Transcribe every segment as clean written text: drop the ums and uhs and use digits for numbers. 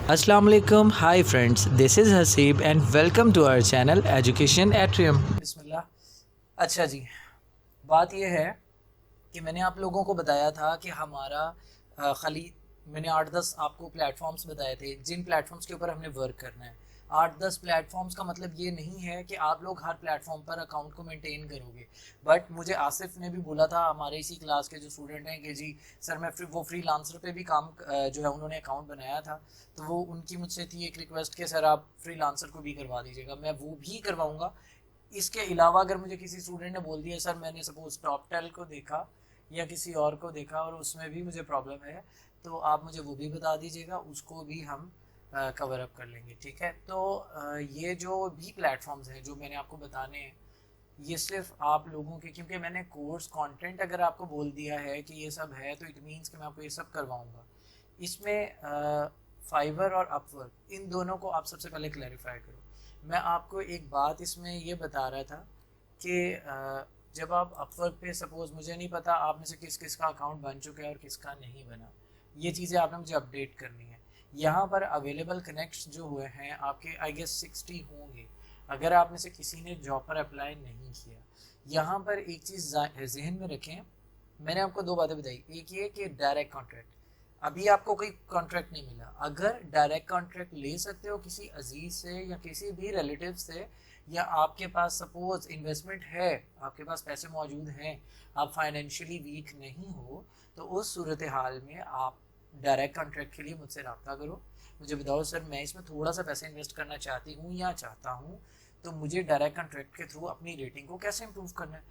अस्सलाम वालेकुम, hi friends, this is Haseeb and welcome to our channel education atrium. बिस्मिल्लाह। अच्छा जी, बात यह है कि मैंने आप लोगों को बताया था कि हमारा खाली मैंने 8-10 आपको प्लेटफॉर्म्स बताए थे जिन प्लेटफॉर्म्स के ऊपर हमने वर्क करना है। 8-10 प्लेटफॉर्म्स का मतलब ये नहीं है कि आप लोग हर प्लेटफॉर्म पर अकाउंट को मेंटेन करोगे। बट मुझे आसिफ ने भी बोला था, हमारे इसी क्लास के जो स्टूडेंट हैं, कि जी सर मैं वो फ्रीलांसर पे भी काम जो है उन्होंने अकाउंट बनाया था, तो वो उनकी मुझसे थी एक रिक्वेस्ट कि सर आप फ्रीलांसर को भी करवा दीजिएगा। मैं वो भी करवाऊँगा। इसके अलावा अगर मुझे किसी स्टूडेंट ने बोल दिया सर मैंने सपोज टॉप टेल को देखा या किसी और को देखा और उसमें भी मुझे प्रॉब्लम है, तो आप मुझे वो भी बता दीजिएगा, उसको भी हम कवर अप कर लेंगे। ठीक है, तो ये जो भी प्लेटफॉर्म्स हैं जो मैंने आपको बताने हैं, ये सिर्फ आप लोगों के, क्योंकि मैंने कोर्स कंटेंट अगर आपको बोल दिया है कि ये सब है, तो इट मीन्स कि मैं आपको ये सब करवाऊँगा। इसमें फाइवर और अपवर्क, इन दोनों को आप सबसे पहले क्लैरिफाई करो। मैं आपको एक बात इसमें ये बता रहा था कि जब आप अपवर्क पे, सपोज मुझे नहीं पता आप में से किस किस का अकाउंट बन चुका है और किसका नहीं बना, ये चीज़ें आपने मुझे अपडेट करनी है। यहाँ पर अवेलेबल कनेक्ट्स जो हुए हैं आपके, आई गेस 60 होंगे, अगर आप में से किसी ने जॉब पर अप्लाई नहीं किया। यहाँ पर एक चीज़ जहन में रखें, मैंने आपको दो बातें बताई। एक ये कि डायरेक्ट कॉन्ट्रैक्ट, अभी आपको कोई कॉन्ट्रैक्ट नहीं मिला, अगर डायरेक्ट कॉन्ट्रैक्ट ले सकते हो किसी अजीज से या किसी भी रिलेटिव से, या आपके पास सपोज इन्वेस्टमेंट है, आपके पास पैसे मौजूद हैं, आप फाइनेंशियली वीक नहीं हो, तो उस सूरत हाल में आप डायरेक्ट कॉन्ट्रैक्ट के लिए मुझसे रब्ता करो। मुझे बताओ सर मैं इसमें थोड़ा सा पैसे इन्वेस्ट करना चाहती हूँ या चाहता हूँ, तो मुझे डायरेक्ट कॉन्ट्रैक्ट के थ्रू अपनी रेटिंग को कैसे इंप्रूव करना है।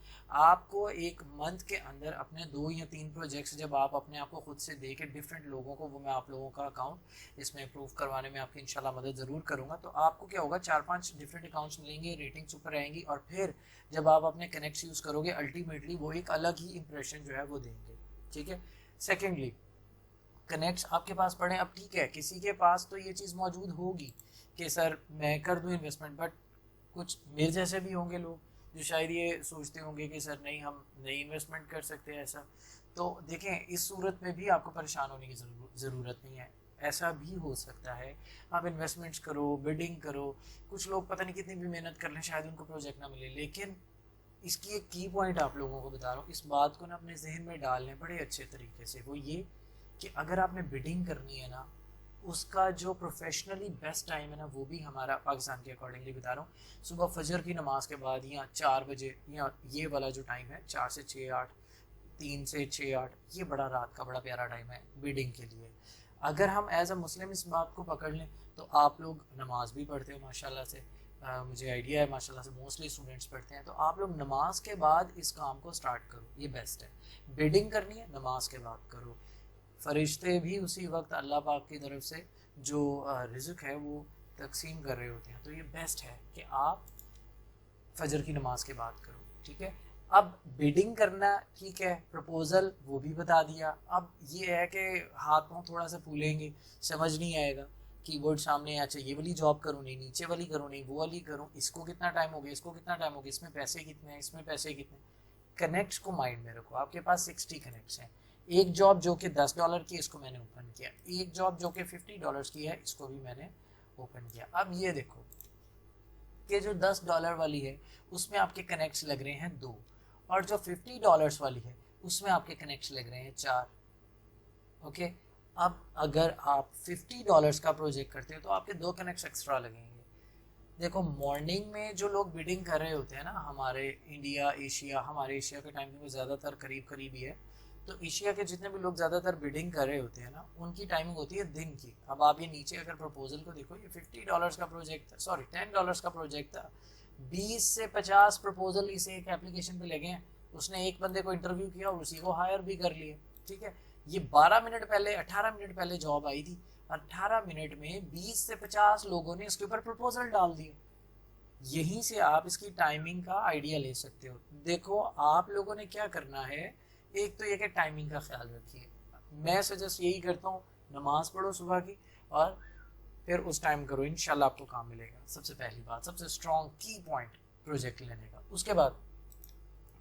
आपको एक मंथ के अंदर अपने 2 या 3 प्रोजेक्ट्स जब आप अपने आप को खुद से दे के डिफरेंट लोगों को, वो मैं आप लोगों का अकाउंट इसमें इंप्रूव करवाने में आपकी इंशाल्लाह मदद ज़रूर करूँगा। तो आपको क्या होगा, 4-5 डिफरेंट अकाउंट्स मिलेंगे, रेटिंग्स ऊपर रहेंगी, और फिर जब आप अपने कनेक्ट्स यूज़ करोगे, अल्टीमेटली वो एक अलग ही इंप्रेशन जो है वो देंगे। ठीक है। सेकेंडली, कनेक्ट्स आपके पास पड़े, अब ठीक है किसी के पास तो ये चीज़ मौजूद होगी कि सर मैं कर दूं इन्वेस्टमेंट, बट कुछ मेरे जैसे भी होंगे लोग जो शायद ये सोचते होंगे कि सर नहीं हम नहीं इन्वेस्टमेंट कर सकते ऐसा। तो देखें, इस सूरत में भी आपको परेशान होने की ज़रूरत नहीं है। ऐसा भी हो सकता है आप इन्वेस्टमेंट्स करो, बिडिंग करो, कुछ लोग पता नहीं कितनी भी मेहनत कर लें, शायद उनको प्रोजेक्ट ना मिले। लेकिन इसकी एक की पॉइंट आप लोगों को बता रहा हूँ, इस बात को ना अपने जहन में डाल लें बड़े अच्छे तरीके से। वो ये कि अगर आपने बिडिंग करनी है ना, उसका जो प्रोफेशनली बेस्ट टाइम है ना, वो भी हमारा पाकिस्तान के अकॉर्डिंगली बता रहा हूँ, सुबह फजर की नमाज के बाद या 4 बजे, या ये वाला जो टाइम है 4 से 6-8, 3 से 6-8, ये बड़ा रात का बड़ा प्यारा टाइम है बिडिंग के लिए। अगर हम एज अ मुस्लिम इस बात को पकड़ लें, तो आप लोग नमाज भी पढ़ते हो माशाल्लाह से, मुझे आइडिया है माशाल्लाह से मोस्टली स्टूडेंट्स पढ़ते हैं, तो आप लोग नमाज के बाद इस काम को स्टार्ट करो, ये बेस्ट है। बिडिंग करनी है नमाज के बाद करो, फरिश्ते भी उसी वक्त अल्लाह पाक की तरफ से जो रिज़्क है वो तकसीम कर रहे होते हैं। तो ये बेस्ट है कि आप फजर की नमाज के बाद करो। ठीक है। अब बिडिंग करना, ठीक है, प्रपोज़ल वो भी बता दिया। अब ये है कि हाथ पाँव थोड़ा सा फूलेंगे, समझ नहीं आएगा, कीबोर्ड सामने, अच्छा ये वाली जॉब करूँ नहीं, नीचे वाली करूँ नहीं, वो वाली करूँ, इसको कितना टाइम हो गया, इसको कितना टाइम हो गया, इसमें पैसे कितने हैं, इसमें पैसे कितने। कनेक्ट्स को माइंड में रखो, आपके पास 60 कनेक्ट्स हैं। एक जॉब जो कि $10 की है, इसको मैंने ओपन किया। एक जॉब जो कि $50 की है, इसको भी मैंने ओपन किया। अब ये देखो कि जो $10 वाली है उसमें आपके कनेक्ट्स लग रहे हैं 2, और जो $50 वाली है उसमें आपके कनेक्ट्स लग रहे हैं 4। ओके। अब अगर आप $50 का प्रोजेक्ट करते हो तो आपके 2 कनेक्ट्स एक्स्ट्रा लगेंगे। देखो, मॉर्निंग में जो लोग बिडिंग कर रहे होते हैं ना, हमारे इंडिया एशिया, हमारे एशिया के टाइम में ज़्यादातर करीब करीब ही है, तो एशिया के जितने भी लोग ज़्यादातर बिडिंग कर रहे होते हैं ना, उनकी टाइमिंग होती है दिन की। अब आप ये नीचे अगर प्रपोजल को देखो, ये $50 का प्रोजेक्ट था, सॉरी $10 का प्रोजेक्ट था, 20 से 50 प्रपोजल इस एक एप्लीकेशन पे लगे हैं, उसने एक बंदे को इंटरव्यू किया और उसी को हायर भी कर लिया। ठीक है। ये 12 मिनट पहले, 18 मिनट पहले जॉब आई थी, 18 मिनट में 20 से 50 लोगों ने इसके ऊपर प्रपोजल डाल दिए। यहीं से आप इसकी टाइमिंग का आइडिया ले सकते हो। देखो, आप लोगों ने क्या करना है, एक तो ये कि टाइमिंग का ख्याल रखिए। मैं सजेस्ट यही करता हूँ, नमाज पढ़ो सुबह की और फिर उस टाइम करो, इंशाल्लाह आपको काम मिलेगा। सबसे पहली बात, सबसे स्ट्रॉन्ग की पॉइंट प्रोजेक्ट लेने का। उसके बाद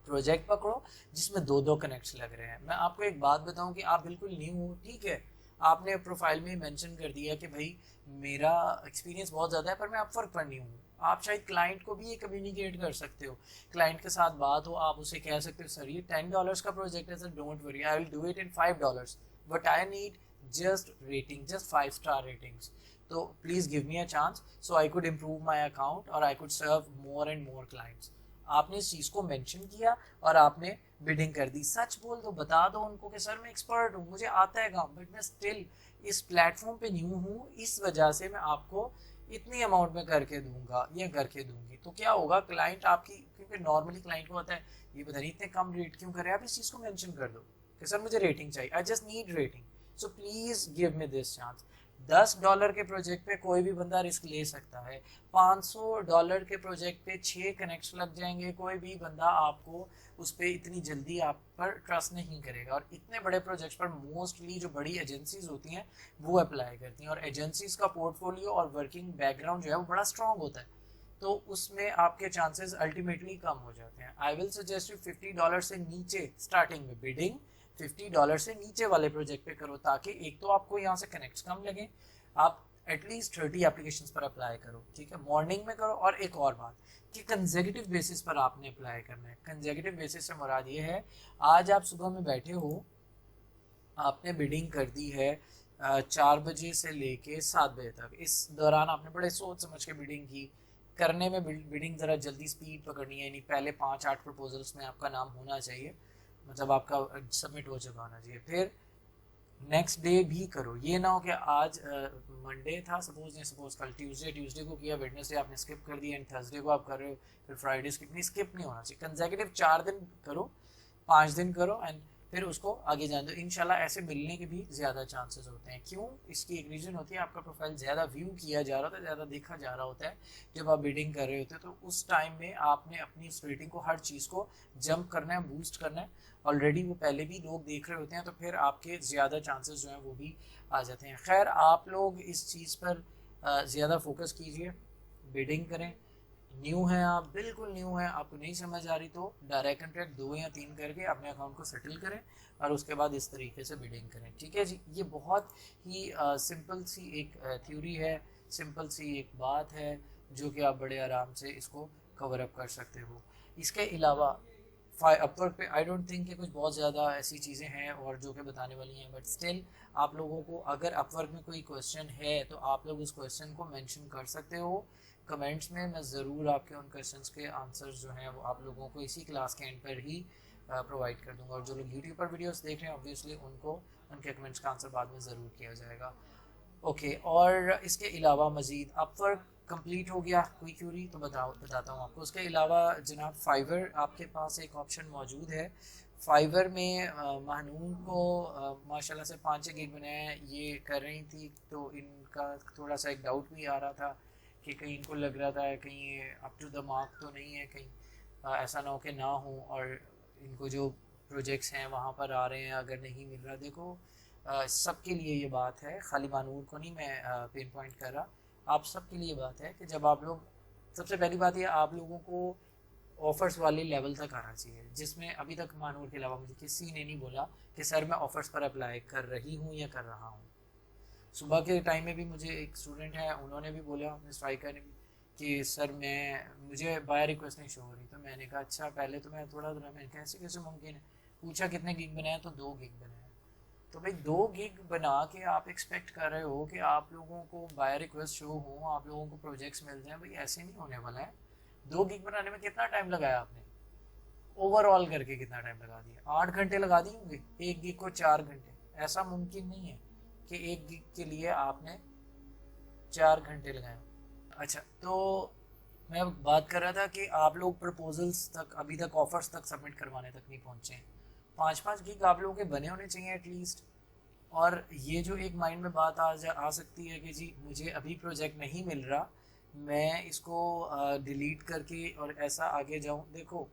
प्रोजेक्ट पकड़ो जिसमें 2-2 कनेक्ट्स लग रहे हैं। मैं आपको एक बात बताऊं कि आप बिल्कुल न्यू हो, ठीक है, आपने प्रोफाइल में मेंशन कर दिया कि भाई मेरा एक्सपीरियंस बहुत ज़्यादा है पर मैं अपवर्क पर नहीं हूँ। आप शायद क्लाइंट को भी ये कम्युनिकेट कर सकते हो, क्लाइंट के साथ बात हो, आप उसे कह सकते हो सर ये $10 का प्रोजेक्ट है sir, don't worry I will do it in $5, but I need just rating, just 5-star ratings, so please give me a chance so I could improve my account or I could serve more and more clients। आपने इस चीज़ को mention किया और आपने bidding कर दी। सच बोल दो, बता दो उनको कि सर मैं एक्सपर्ट हूँ, मुझे आता है काम, बट मैं स्टिल इस प्लेटफॉर्म पे न्यू हूँ, इस वजह से मैं आपको इतनी अमाउंट में करके दूंगा या करके दूंगी। तो क्या होगा, क्लाइंट आपकी, क्योंकि नॉर्मली क्लाइंट को होता है ये पता नहीं इतने कम रेट क्यों करे, आप इस चीज़ को मेंशन कर दो कि सर मुझे रेटिंग चाहिए, I just need rating, so please give me this chance. $10 के प्रोजेक्ट पे कोई भी बंदा रिस्क ले सकता है, $500 के प्रोजेक्ट पे 6 कनेक्ट्स लग जाएंगे, कोई भी बंदा आपको उस पर इतनी जल्दी आप पर ट्रस्ट नहीं करेगा। और इतने बड़े प्रोजेक्ट्स पर मोस्टली जो बड़ी एजेंसीज होती हैं वो अप्लाई करती हैं, और एजेंसीज का पोर्टफोलियो और वर्किंग बैकग्राउंड जो है वो बड़ा स्ट्रॉन्ग होता है, तो उसमें आपके चांसेस अल्टीमेटली कम हो जाते हैं। आई विल सजेस्ट यू $50 से नीचे स्टार्टिंग में बिडिंग, $50 से नीचे वाले प्रोजेक्ट पे करो, ताकि एक तो आपको यहाँ से कनेक्ट्स कम लगे, आप एटलीस्ट 30 एप्लीकेशंस पर अप्लाई करो, ठीक है, मॉर्निंग में करो। और एक और बात कि कंसेक्यूटिव बेसिस पर आपने अप्लाई करना है। कंसेक्यूटिव बेसिस से मुराद ये है, आज आप सुबह में बैठे हो, आपने बिडिंग कर दी है 4 बजे से लेके 7 बजे तक, इस दौरान आपने बड़े सोच समझ के बिडिंग की। करने में बिडिंग ज़रा जल्दी स्पीड पकड़नी है, यानी पहले 5-8 प्रपोजल्स में आपका नाम होना चाहिए, मतलब आपका सबमिट हो चुका होना चाहिए। फिर नेक्स्ट डे भी करो, ये ना हो कि आज मंडे था सपोज कल ट्यूसडे को किया, वेडनेसडे आपने स्किप कर दिया, एंड थर्सडे को आप कर रहे हो, फिर फ्राइडे स्किप नहीं होना चाहिए। कंसेक्यूटिव 4 दिन करो, 5 दिन करो, एंड फिर उसको आगे जाने दो। इंशाल्लाह ऐसे मिलने के भी ज़्यादा चांसेस होते हैं। क्यों? इसकी एक रीज़न होती है, आपका प्रोफाइल ज़्यादा व्यू किया जा रहा होता है, ज़्यादा देखा जा रहा होता है जब आप बिडिंग कर रहे होते हैं, तो उस टाइम में आपने अपनी उस रेटिंग को, हर चीज़ को जंप करना है, बूस्ट करना है। ऑलरेडी वो पहले भी लोग देख रहे होते हैं, तो फिर आपके ज़्यादा चांसेस जो हैं वो भी आ जाते हैं। खैर, आप लोग इस चीज़ पर ज़्यादा फोकस कीजिए, बिडिंग करें। न्यू है, आप बिल्कुल न्यू है, आपको नहीं समझ आ रही, तो डायरेक्ट कॉन्ट्रैक्ट 2 या 3 करके अपने अकाउंट को सेटल करें और उसके बाद इस तरीके से बिडिंग करें, ठीक है जी। ये बहुत ही सिंपल सी एक थ्योरी है, सिंपल सी एक बात है, जो कि आप बड़े आराम से इसको कवर अप कर सकते हो। इसके अलावा अपवर्क पे आई डोंट थिंक कि कुछ बहुत ज़्यादा ऐसी चीज़ें हैं और जो कि बताने वाली हैं, बट स्टिल आप लोगों को अगर अपवर्क में कोई क्वेश्चन है तो आप लोग उस क्वेश्चन को मेंशन कर सकते हो कमेंट्स में। मैं ज़रूर आपके उन क्वेश्चंस के आंसर्स जो हैं वो आप लोगों को इसी क्लास के एंड पर ही प्रोवाइड कर दूंगा। और जो लोग यूट्यूब पर वीडियोस देख रहे हैं ऑब्वियसली उनको उनके कमेंट्स का आंसर बाद में ज़रूर किया जाएगा। ओके, और इसके अलावा मज़ीद अपवर्क कंप्लीट हो गया, कोई क्यूरी तो बताता हूँ आपको। उसके अलावा जनाब फाइवर आपके पास एक ऑप्शन मौजूद है। फाइवर में महानून को माशाल्लाह से 5-6 गिग बनाया है, ये कर रही थी, तो इनका थोड़ा सा एक डाउट भी आ रहा था कि कहीं इनको लग रहा था कहीं ये अप टू द मार्क तो नहीं है, कहीं ऐसा ना हो कि ना हो और इनको जो प्रोजेक्ट्स हैं वहाँ पर आ रहे हैं अगर नहीं मिल रहा। देखो सबके लिए ये बात है, खाली मानूर को नहीं मैं पिन पॉइंट कर रहा, आप सबके लिए बात है कि जब आप लोग, सबसे पहली बात ये, आप लोगों को ऑफ़र्स वाले लेवल तक आना चाहिए, जिसमें अभी तक मानूर के अलावा मुझे किसी ने नहीं बोला कि सर मैं ऑफ़र्स पर अप्लाई कर रही हूँ या कर रहा हूँ। सुबह के टाइम में भी मुझे एक स्टूडेंट है, उन्होंने भी बोला, मिस फाइका ने भी, कि सर मुझे बाय रिक्वेस्ट नहीं शो हो रही। तो मैंने कहा अच्छा, पहले तो मैं थोड़ा मैंने कहा ऐसे कैसे मुमकिन है, पूछा कितने गिग बनाया, तो 2 गिग बनाया। तो भाई 2 गिग बना के आप एक्सपेक्ट कर रहे हो कि आप लोगों को बाय रिक्वेस्ट शो हो, आप लोगों को प्रोजेक्ट्स मिल जाएं, भाई ऐसे नहीं होने वाला है। 2 गिग बनाने में कितना टाइम लगाया आपने, ओवरऑल करके कितना टाइम लगा दिया? 8 घंटे लगा दिए होंगे, 1 गिग को 4 घंटे। ऐसा मुमकिन नहीं है कि 1 गिग के लिए आपने 4 घंटे लगाए। अच्छा, तो मैं बात कर रहा था कि आप लोग प्रपोजल्स तक, अभी तक ऑफर्स तक सबमिट करवाने तक नहीं पहुँचे हैं। 5-5 गिग आप लोगों के बने होने चाहिए एटलीस्ट। और ये जो एक माइंड में बात आ सकती है कि जी मुझे अभी प्रोजेक्ट नहीं मिल रहा, मैं इसको डिलीट करके और ऐसा आगे जाऊँ। देखो,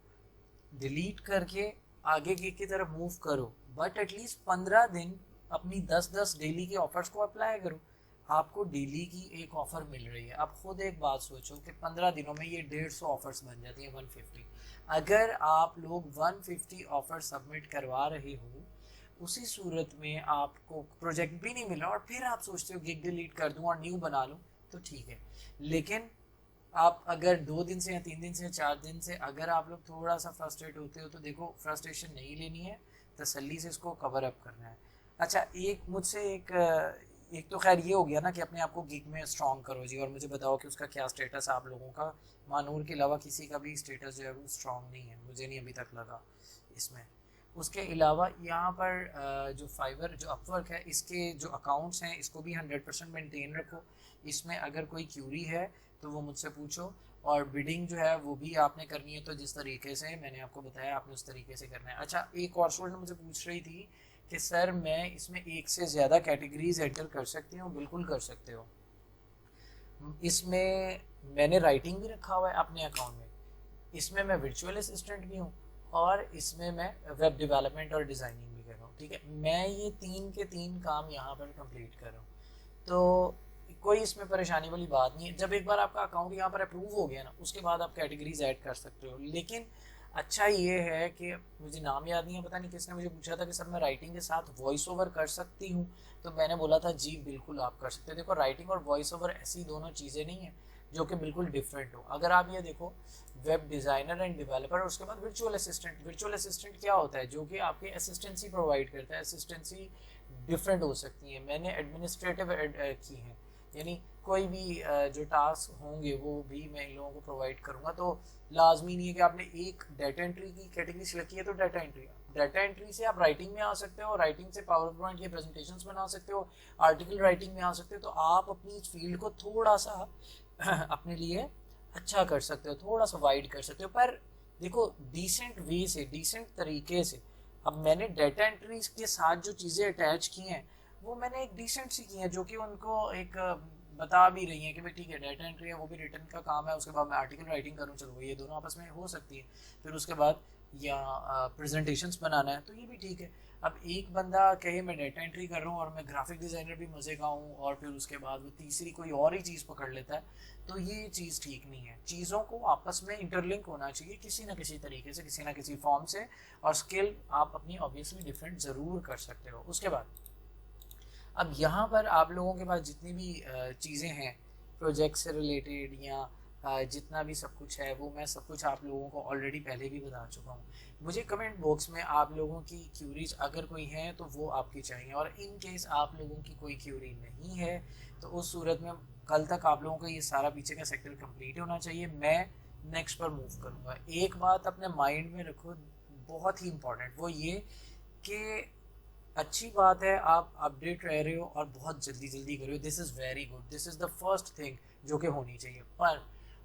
डिलीट करके आगे की तरफ मूव करो, बट एटलीस्ट 15 दिन अपनी 10-10 डेली के ऑफर्स को अप्लाई करो। आपको डेली की एक ऑफ़र मिल रही है, आप खुद एक बात सोचो कि 15 दिनों में ये 150 ऑफर्स बन जाती हैं, 150। अगर आप लोग 150 ऑफर सबमिट करवा रहे हो उसी सूरत में आपको प्रोजेक्ट भी नहीं मिला और फिर आप सोचते हो गिग डिलीट कर दूँ और न्यू बना लूँ, तो ठीक है। लेकिन आप अगर 2 दिन से या 3 दिन से या 4 दिन से अगर आप लोग थोड़ा सा फ्रस्ट्रेट होते हो, तो देखो फ्रस्ट्रेशन नहीं लेनी है, तसल्ली से इसको कवर अप करना है। अच्छा, एक तो खैर ये हो गया ना कि अपने आप को गिग में स्ट्रॉन्ग करो जी, और मुझे बताओ कि उसका क्या स्टेटस आप लोगों का। मानूर के अलावा किसी का भी स्टेटस जो है वो स्ट्रॉन्ग नहीं है, मुझे नहीं अभी तक लगा इसमें। उसके अलावा यहाँ पर जो फाइवर जो अपवर्क है, इसके जो अकाउंट्स हैं इसको भी 100% मेंटेन रखो। इसमें अगर कोई क्यूरी है तो वो मुझसे पूछो, और बिडिंग जो है वो भी आपने करनी है, तो जिस तरीके से मैंने आपको बताया आपने उस तरीके से करना है। अच्छा, एक और स्टूडेंट मुझे पूछ रही थी कि सर मैं इसमें एक से ज़्यादा कैटेगरीज एंटर कर सकती हूँ? बिल्कुल कर सकते हो। इसमें मैंने राइटिंग भी रखा हुआ है अपने अकाउंट में, इसमें मैं वर्चुअल असिस्टेंट भी हूँ, और इसमें मैं वेब डेवलपमेंट और डिज़ाइनिंग भी कर रहा हूँ। ठीक है, मैं ये 3 के 3 काम यहाँ पर कंप्लीट कर रहा हूँ, तो कोई इसमें परेशानी वाली बात नहीं है। जब एक बार आपका अकाउंट यहाँ पर अप्रूव हो गया ना, उसके बाद आप कैटेगरीज ऐड कर सकते हो। लेकिन अच्छा ये है कि मुझे नाम याद नहीं है, पता नहीं किसने मुझे पूछा था कि सर मैं राइटिंग के साथ वॉइस ओवर कर सकती हूँ, तो मैंने बोला था जी बिल्कुल आप कर सकते हो। देखो, राइटिंग और वॉइस ओवर ऐसी दोनों चीज़ें नहीं है जो कि बिल्कुल डिफरेंट हो। अगर आप ये देखो, वेब डिज़ाइनर एंड डेवलपर और उसके बाद वर्चुअल असिस्टेंट। वर्चुअल असिस्टेंट क्या होता है? जो कि आपके असिस्टेंसी प्रोवाइड करता है। असिस्टेंसी डिफरेंट हो सकती है, मैंने एडमिनिस्ट्रेटिव की हैं, यानी कोई भी जो टास्क होंगे वो भी मैं इन लोगों को प्रोवाइड करूँगा। तो लाजमी नहीं है कि आपने एक डाटा एंट्री की कैटेगरी सिलेक्ट की है तो डाटा एंट्री से आप राइटिंग में आ सकते हो, राइटिंग से पावर पॉइंट के प्रेजेंटेशंस बना सकते हो, आर्टिकल राइटिंग में आ सकते हो। तो आप अपनी इस फील्ड को थोड़ा सा अपने लिए अच्छा कर सकते हो, थोड़ा सा वाइड कर सकते हो, पर देखो डिसेंट वे से, डिसेंट तरीके से। अब मैंने डाटा एंट्रीज के साथ जो चीज़ें अटैच की हैं वो मैंने एक डिसेंट सी की हैं, जो कि उनको एक बता भी रही हैं कि भाई ठीक है, डाटा एंट्री है वो भी रिटर्न का काम है, उसके बाद मैं आर्टिकल राइटिंग करूँ, चलो ये दोनों आपस में हो सकती है। फिर उसके बाद या प्रेजेंटेशंस बनाना है तो ये भी ठीक है। अब एक बंदा कहे मैं डाटा एंट्री कर रहा हूँ और मैं ग्राफिक डिज़ाइनर भी मज़े का हूँ, और फिर उसके बाद वो तीसरी कोई और ही चीज़ पकड़ लेता है, तो ये चीज़ ठीक नहीं है। चीज़ों को आपस में इंटरलिंक होना चाहिए किसी ना किसी तरीके से, किसी ना किसी फॉर्म से, और स्किल आप अपनी ऑब्वियसली डिफरेंट ज़रूर कर सकते हो। उसके बाद अब यहाँ पर आप लोगों के पास जितनी भी चीज़ें हैं प्रोजेक्ट से रिलेटेड, या जितना भी सब कुछ है, वो मैं सब कुछ आप लोगों को ऑलरेडी पहले भी बता चुका हूँ। मुझे कमेंट बॉक्स में आप लोगों की क्यूरीज अगर कोई है तो वो आपकी चाहिए, और इन केस आप लोगों की कोई क्यूरी नहीं है तो उस सूरत में कल तक आप लोगों का ये सारा पीछे का सेक्टर कंप्लीट होना चाहिए, मैं नेक्स्ट पर मूव करूँगा। एक बात अपने माइंड में रखो, बहुत ही इंपॉर्टेंट, वो ये कि अच्छी बात है आप अपडेट रह रहे हो और बहुत जल्दी जल्दी कर रहे हो, this is very good, this is the first thing जो कि होनी चाहिए। पर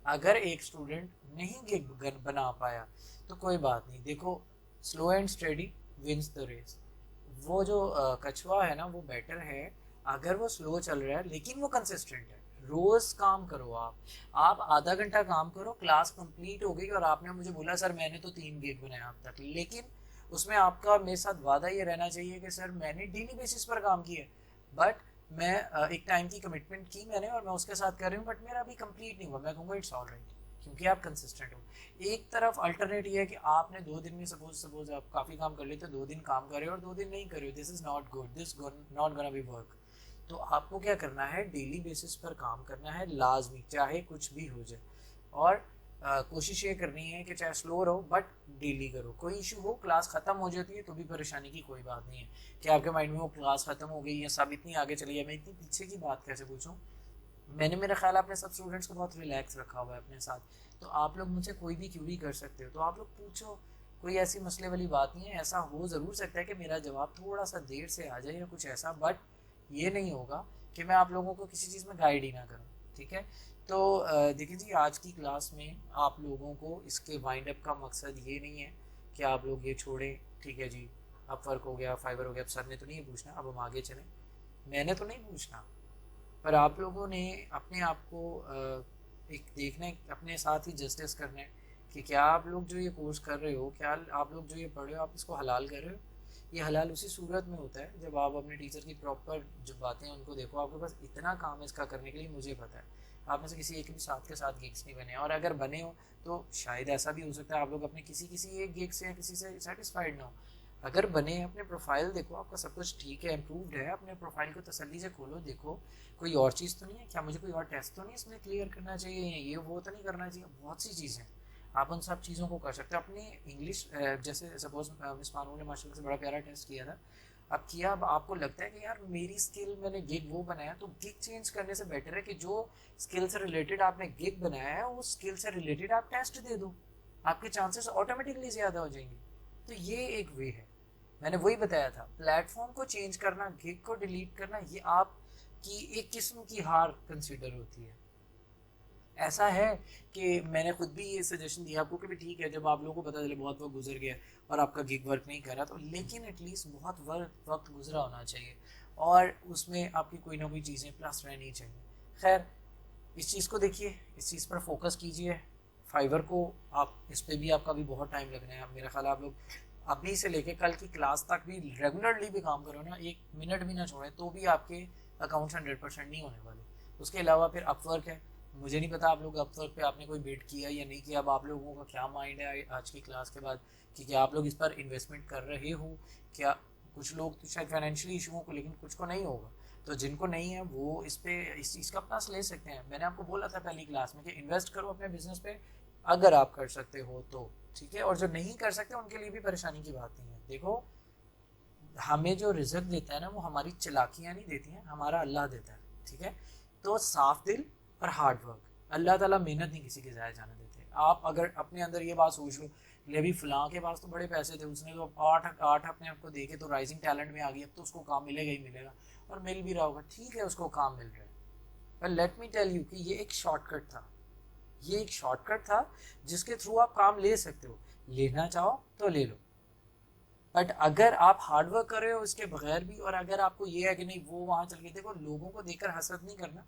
अगर एक स्टूडेंट नहीं गिग बना पाया तो कोई बात नहीं, देखो slow and steady wins the race. वो जो कछुआ है ना वो बेटर है, अगर वो स्लो चल रहा है लेकिन वो कंसिस्टेंट है। रोज काम करो, आप आधा घंटा काम करो, क्लास कंप्लीट हो गई और आपने मुझे बोला सर मैंने तो 3 गिग बनाया अब तक, लेकिन उसमें आपका मेरे साथ वादा ये रहना चाहिए कि सर मैंने डेली बेसिस पर काम किया, बट मैं एक टाइम की कमिटमेंट की मैंने और मैं उसके साथ कर रही हूँ, बट मेरा अभी कंप्लीट नहीं हुआ, मैं कहूँगा इट्स ऑल राइट, क्योंकि आप कंसिस्टेंट हो। एक तरफ अल्टरनेट ये है कि आपने 2 दिन में सपोज आप काफ़ी काम कर लेते हो, 2 दिन काम कर रहे हो और 2 दिन नहीं कर रहे हो, this is not good, this not gonna be work. तो आपको क्या करना है, डेली बेसिस पर काम करना है लाजमी, चाहे कुछ भी हो जाए। और कोशिश ये करनी है कि चाहे स्लो रहो बट डेली करो। कोई इशू हो, क्लास ख़त्म हो जाती है तो भी परेशानी की कोई बात नहीं है कि आपके माइंड में वो क्लास ख़त्म हो गई है, सब इतनी आगे चली है, मैं इतनी पीछे की बात कैसे पूछूं। मैंने, मेरा ख्याल अपने सब स्टूडेंट्स को बहुत रिलैक्स रखा हुआ है अपने साथ, तो आप लोग मुझसे कोई भी क्यूरी कर सकते हो, तो आप लोग पूछो, कोई ऐसी मसले वाली बात नहीं है। ऐसा हो ज़रूर सकता है कि मेरा जवाब थोड़ा सा देर से आ जाए या कुछ ऐसा, बट ये नहीं होगा कि मैं आप लोगों को किसी चीज़ में गाइड ही ना करूँ। ठीक है, तो देखिए जी, आज की क्लास में आप लोगों को इसके वाइंड अप का मकसद ये नहीं है कि आप लोग ये छोड़ें, ठीक है जी, अब वर्क हो गया, फाइबर हो गया, अब सर ने तो नहीं पूछना, अब हम आगे चलें, मैंने तो नहीं पूछना, पर आप लोगों ने अपने आप को एक देखना है, अपने साथ ही जस्टिस करना है कि क्या आप लोग जो ये कोर्स कर रहे हो, क्या आप लोग जो ये पढ़ रहे हो, आप इसको हलाल कर रहे हो। ये हलाल उसी सूरत में होता है जब आप अपने टीचर की प्रॉपर जो बातें हैं उनको देखो। आपके पास इतना काम है इसका करने के लिए, मुझे पता है आप में से किसी एक भी साथ के साथ गिग्स नहीं बने, और अगर बने हो तो शायद ऐसा भी हो सकता है आप लोग अपने किसी किसी एक गिग से या किसी से सेटिस्फाइड ना हो। अगर बने, अपने प्रोफाइल देखो, आपका सब कुछ ठीक है, इम्प्रूव्ड है, अपने प्रोफाइल को तसल्ली से खोलो, देखो कोई और चीज़ तो नहीं है क्या, मुझे कोई और टेस्ट तो नहीं इसमें क्लियर करना चाहिए, ये वो तो नहीं करना चाहिए, बहुत सी चीज़ें आप उन सब चीज़ों को कर सकते हो। अपनी इंग्लिश जैसे सपोज मिस मानू ने माशाल्लाह से बड़ा प्यारा टेस्ट किया था, अब किया, अब आपको लगता है कि यार मेरी स्किल, मैंने गिग वो बनाया, तो गिग चेंज करने से बेटर है कि जो स्किल से रिलेटेड आपने गिग बनाया है उस स्किल से रिलेटेड आप टेस्ट दे दो, आपके चांसेस ऑटोमेटिकली ज़्यादा हो जाएंगे। तो ये एक वे है, मैंने वही बताया था, प्लेटफॉर्म को चेंज करना, गिग को डिलीट करना, ये आपकी एक किस्म की हार कंसिडर होती है। ऐसा है कि मैंने खुद भी ये सजेशन दिया आपको कि भी ठीक है, जब आप लोगों को पता चले बहुत वक्त गुजर गया और आपका गिग वर्क नहीं कर रहा, तो लेकिन एटलीस्ट बहुत वक्त गुजरा होना चाहिए और उसमें आपकी कोई ना कोई चीज़ें प्लस रहनी चाहिए। खैर, इस चीज़ को देखिए, इस चीज़ पर फोकस कीजिए। फाइवर को आप, इस पर भी आपका भी बहुत टाइम लगना है, मेरा ख्याल आप लोग अभी से लेके कल की क्लास तक भी रेगुलरली भी काम करो ना, एक मिनट भी ना छोड़ें, तो भी आपके अकाउंट्स 100% नहीं होने वाले। उसके अलावा फिर अपवर्क है, मुझे नहीं पता आप लोग अपवर्क पे आपने कोई बेट किया या नहीं किया, अब आप लोगों का क्या माइंड है आज की क्लास के बाद कि क्या आप लोग इस पर इन्वेस्टमेंट कर रहे हो क्या। कुछ लोग तो शायद फाइनेंशियली इशूओं को, लेकिन कुछ को नहीं होगा, तो जिनको नहीं है वो इस चीज़ का क्लास ले सकते हैं। मैंने आपको बोला था पहली क्लास में कि इन्वेस्ट करो अपने बिजनेस पे, अगर आप कर सकते हो तो ठीक है, और जो नहीं कर सकते उनके लिए भी परेशानी की बात नहीं है। देखो, हमें जो रिजल्ट देता है ना, वो हमारी चालाकियाँ नहीं देती हैं, हमारा अल्लाह देता है, ठीक है। तो साफ दिल और हार्ड वर्क, अल्लाह ताला मेहनत नहीं किसी के ज़ाया जाने देते। आप अगर अपने अंदर ये बात सोच लो, ले भी फलां के पास तो बड़े पैसे थे, उसने तो आठ आठ अपने आप को देखे तो राइजिंग टैलेंट में आ गई, अब तो उसको काम मिलेगा ही मिलेगा, और मिल भी रहा होगा, ठीक है, उसको काम मिल रहा है, पर लेट मी टेल यू कि ये एक शॉर्टकट था, ये एक शॉर्टकट था जिसके थ्रू आप काम ले सकते हो, लेना चाहो तो ले लो। बट अगर आप हार्ड वर्क कर रहे हो इसके बगैर भी, और अगर आपको ये है कि नहीं वो वहां चल के, देखो लोगों को देखकर हसरत नहीं करना,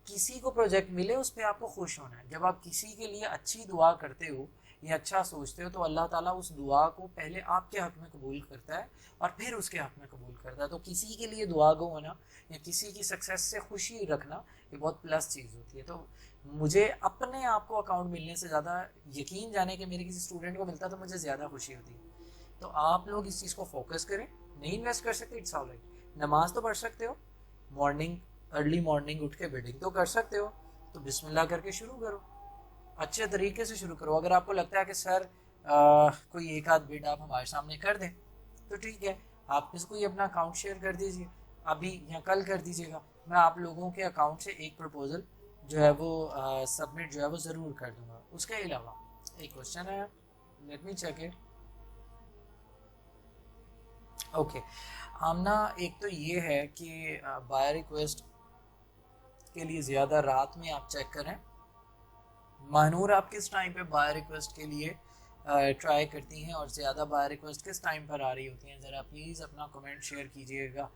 किसी को प्रोजेक्ट मिले उस पर आपको खुश होना है। जब आप किसी के लिए अच्छी दुआ करते हो या अच्छा सोचते हो, तो अल्लाह ताला उस दुआ को पहले आपके हक में कबूल करता है और फिर उसके हक में कबूल करता है। तो किसी के लिए दुआ गो होना या किसी की सक्सेस से खुशी रखना, ये बहुत प्लस चीज़ होती है। तो मुझे अपने आप को अकाउंट मिलने से ज़्यादा, यकीन जाने कि मेरे किसी स्टूडेंट को मिलता तो मुझे ज़्यादा खुशी होती है। तो आप लोग इस चीज़ को फोकस करें। नहीं इन्वेस्ट कर सकते, इट्स ऑलराइट, नमाज तो पढ़ सकते हो, मॉर्निंग अर्ली मॉर्निंग उठ के बिडिंग तो कर सकते हो, तो बिस्मिल्लाह करके शुरू करो, अच्छे तरीके से शुरू करो। अगर आपको लगता है कि सर कोई एक आध बिड आप हमारे सामने कर दें, तो ठीक है, आप इसको ही अपना अकाउंट शेयर कर दीजिए, अभी या कल कर दीजिएगा, मैं आप लोगों के अकाउंट से एक प्रपोजल जो है वो सबमिट जो है वो ज़रूर कर दूंगा। उसके अलावा एक क्वेश्चन है, let me check it. Okay Amna, एक तो ये है कि बाय रिक्वेस्ट के लिए ज़्यादा रात में आप चेक करें। महानूर, आप किस टाइम पे बाय रिक्वेस्ट के लिए ट्राई करती हैं और ज़्यादा बाय रिक्वेस्ट किस टाइम पर आ रही होती हैं? ज़रा प्लीज़ अपना कमेंट शेयर कीजिएगा,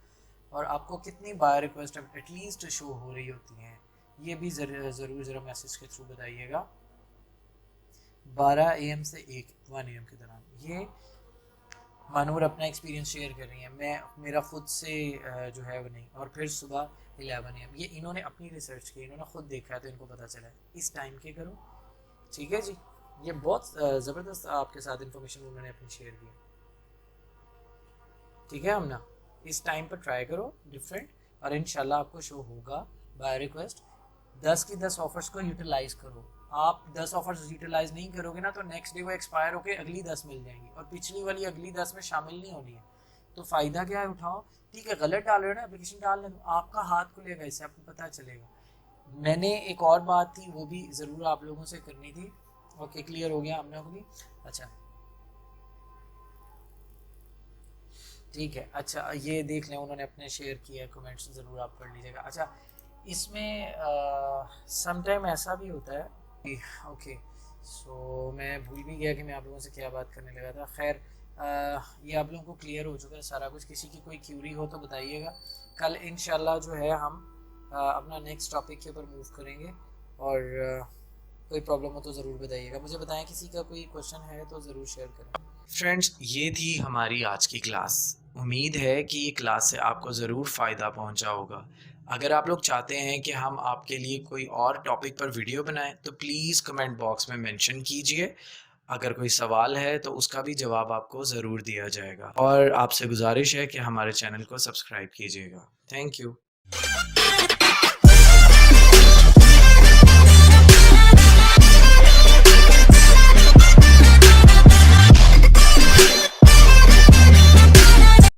और आपको कितनी बाय रिक्वेस्ट एटलीस्ट शो हो रही होती हैं, ये भी ज़रूर ज़रा मैसेज के थ्रू बताइएगा। 12 AM से 1 AM के दौरान ये मानूर अपना एक्सपीरियंस शेयर कर रही हैं, मैं मेरा खुद से जो है वो नहीं, और फिर सुबह 11 AM, ये इन्होंने अपनी रिसर्च की, इन्होंने खुद देखा है तो इनको पता चला है, इस टाइम के करो, ठीक है जी। ये बहुत ज़बरदस्त आपके साथ इन्फॉर्मेशन उन्होंने अपनी शेयर की, ठीक है हम ना, इस टाइम पर ट्राई करो डिफरेंट, और इंशाल्लाह आपको शो होगा बाय रिक्वेस्ट। 10 की 10 ऑफर्स को यूटिलाइज़ करो। आप 10 ऑफर्स यूटिलाइज नहीं करोगे ना, तो नेक्स्ट डे वो एक्सपायर होकर अगली 10 मिल जाएंगी, और पिछली वाली अगली 10 में शामिल नहीं होनी है, तो फ़ायदा क्या है, उठाओ। ठीक है, गलत डाल रहे हो ना, एप्लीकेशन डालने दो, आपका हाथ खुलेगा, इससे आपको पता चलेगा। मैंने एक और बात थी, वो भी ज़रूर आप लोगों से करनी थी। ओके, क्लियर हो गया हम लोग भी। अच्छा ठीक है, अच्छा ये देख लें, उन्होंने अपने शेयर किया कमेंट्स, ज़रूर आप पढ़ लीजिएगा। अच्छा, इसमें समटाइम ऐसा भी होता है, ओके सो मैं भूल भी गया कि मैं आप लोगों से क्या बात करने लगा था। खैर ये आप लोगों को क्लियर हो चुका है सारा कुछ। किसी की कोई क्यूरी हो तो बताइएगा। कल इंशाल्लाह जो है हम अपना नेक्स्ट टॉपिक के ऊपर मूव करेंगे, और कोई प्रॉब्लम हो तो ज़रूर बताइएगा, मुझे बताएं। किसी का कोई क्वेश्चन है तो ज़रूर शेयर करें। फ्रेंड्स, ये थी हमारी आज की क्लास। उम्मीद है कि ये क्लास से आपको ज़रूर फ़ायदा पहुंचा होगा। अगर आप लोग चाहते हैं कि हम आपके लिए कोई और टॉपिक पर वीडियो बनाएं, तो प्लीज़ कमेंट बॉक्स में मेंशन कीजिए, अगर कोई सवाल है तो उसका भी जवाब आपको ज़रूर दिया जाएगा, और आपसे गुजारिश है कि हमारे चैनल को सब्सक्राइब कीजिएगा। Thank you.